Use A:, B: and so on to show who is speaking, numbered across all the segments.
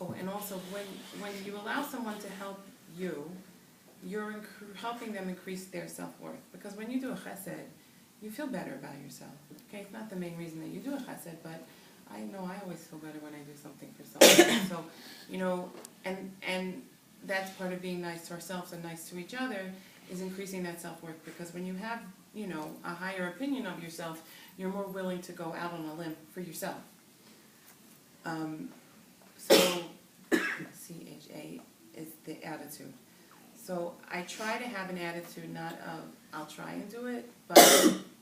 A: Oh, and also when you allow someone to help you, you're helping them increase their self-worth. Because when you do a chesed, you feel better about yourself. Okay, it's not the main reason that you do a chesed, but I know I always feel better when I do something for someone. So, you know, and that's part of being nice to ourselves and nice to each other, is increasing that self-worth. Because when you have, you know, a higher opinion of yourself, you're more willing to go out on a limb for yourself. So CHA is the attitude. So I try to have an attitude not of I'll try and do it, but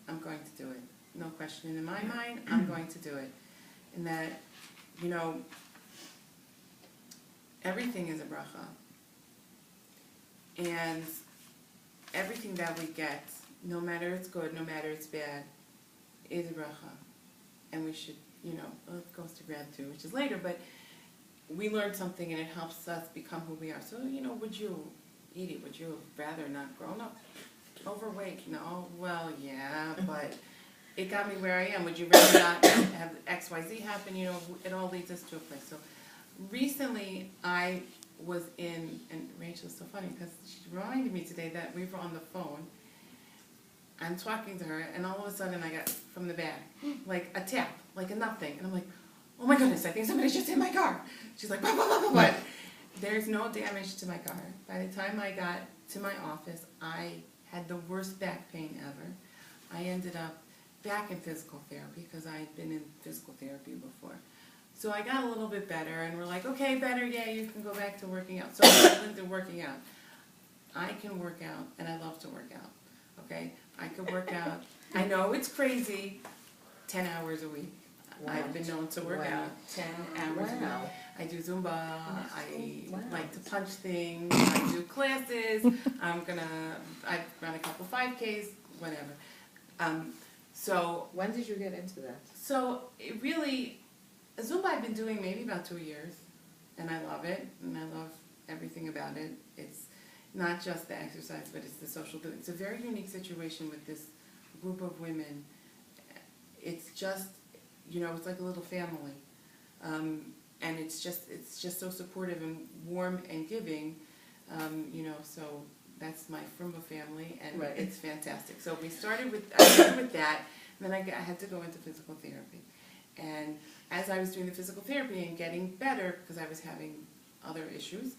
A: I'm going to do it. No question in my mind, I'm going to do it. And that, you know, everything is a bracha. And everything that we get, no matter it's good, no matter it's bad, is a bracha. And we should, you know, well, it goes to gratitude, which is later, but we learn something and it helps us become who we are. So, you know, Edie, would you have rather not grown up overweight? No, well, yeah, but it got me where I am. Would you rather not have XYZ happen? You know, it all leads us to a place. So recently I was in, and Rachel's so funny because she reminded me today that we were on the phone. I'm talking to her, and all of a sudden I got from the back, like a tap, like a nothing. And I'm like, oh my goodness, I think somebody just hit my car. She's like, blah, blah, blah, blah, blah. There's no damage to my car. By the time I got to my office, I had the worst back pain ever. I ended up back in physical therapy because I had been in physical therapy before. So I got a little bit better, and we're like, okay, better, yeah, you can go back to working out. So I went to working out. I can work out, and I love to work out, okay? I could work out. I know it's crazy, 10 hours a week. Wow. I've been known to work out 10 hours a week. I do Zumba, I like to punch things, I do classes, I run a couple 5Ks, whatever. So
B: when did you get into that?
A: So it really, Zumba I've been doing maybe about 2 years, and I love it, and I love everything about it. It's not just the exercise, but it's the social doing. It's a very unique situation with this group of women. It's just, you know, it's like a little family. And it's just so supportive and warm and giving, you know, so that's my Frumba family, and it's fantastic. So I started with that, and then I had to go into physical therapy. And as I was doing the physical therapy and getting better, because I was having other issues,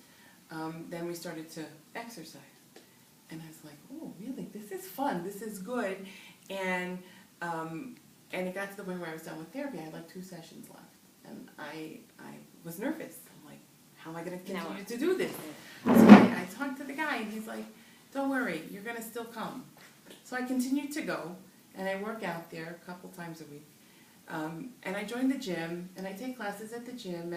A: then we started to exercise. And I was like, oh, really, this is fun, this is good. And it got to the point where I was done with therapy. I had like 2 sessions left. And I was nervous. I'm like, how am I going to continue to do this? So I talked to the guy, and he's like, don't worry, you're going to still come. So I continued to go, and I work out there a couple times a week. And I joined the gym, and I take classes at the gym,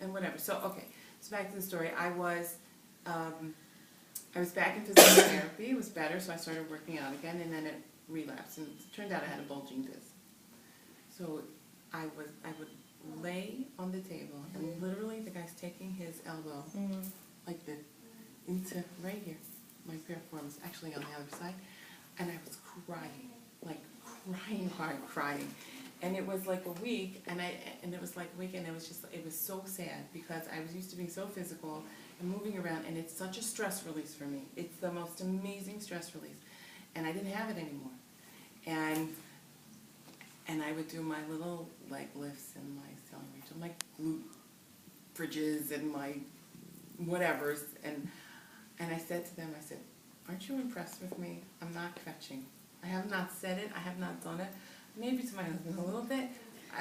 A: and whatever. So, okay, so back to the story. I was back in physical therapy. It was better, so I started working out again, and then it relapsed. And it turned out I had a bulging disc. So I would lay on the table, and literally the guy's taking his elbow like this into right here. My piriform was actually on the other side, and I was crying, like crying hard, crying. And it was like a week, and it was like a week, and it was so sad because I was used to being so physical and moving around, and it's such a stress release for me. It's the most amazing stress release, and I didn't have it anymore. And I would do my little leg lifts and my my glute bridges and my whatevers, and I said to them, I said, aren't you impressed with me? I'm not fetching. I have not said it, I have not done it, maybe to my husband a little bit,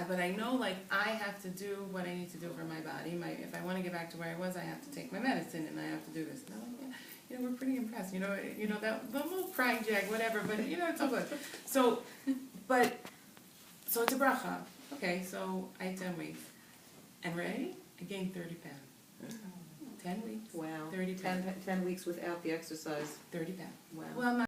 A: but I know, like, I have to do what I need to do for my body. If I want to get back to where I was, I have to take my medicine, and I have to do this. And I'm like, yeah, you know, we're pretty impressed, you know that the little crying jag, whatever, but you know, it's all good. So it's a bracha. Okay, so I had 10 weeks. And ready? I gained 30 pounds. 10 weeks.
B: Wow.
A: 30 pounds.
B: 10 weeks without the exercise.
A: 30 pounds.
B: Wow.
A: Well, not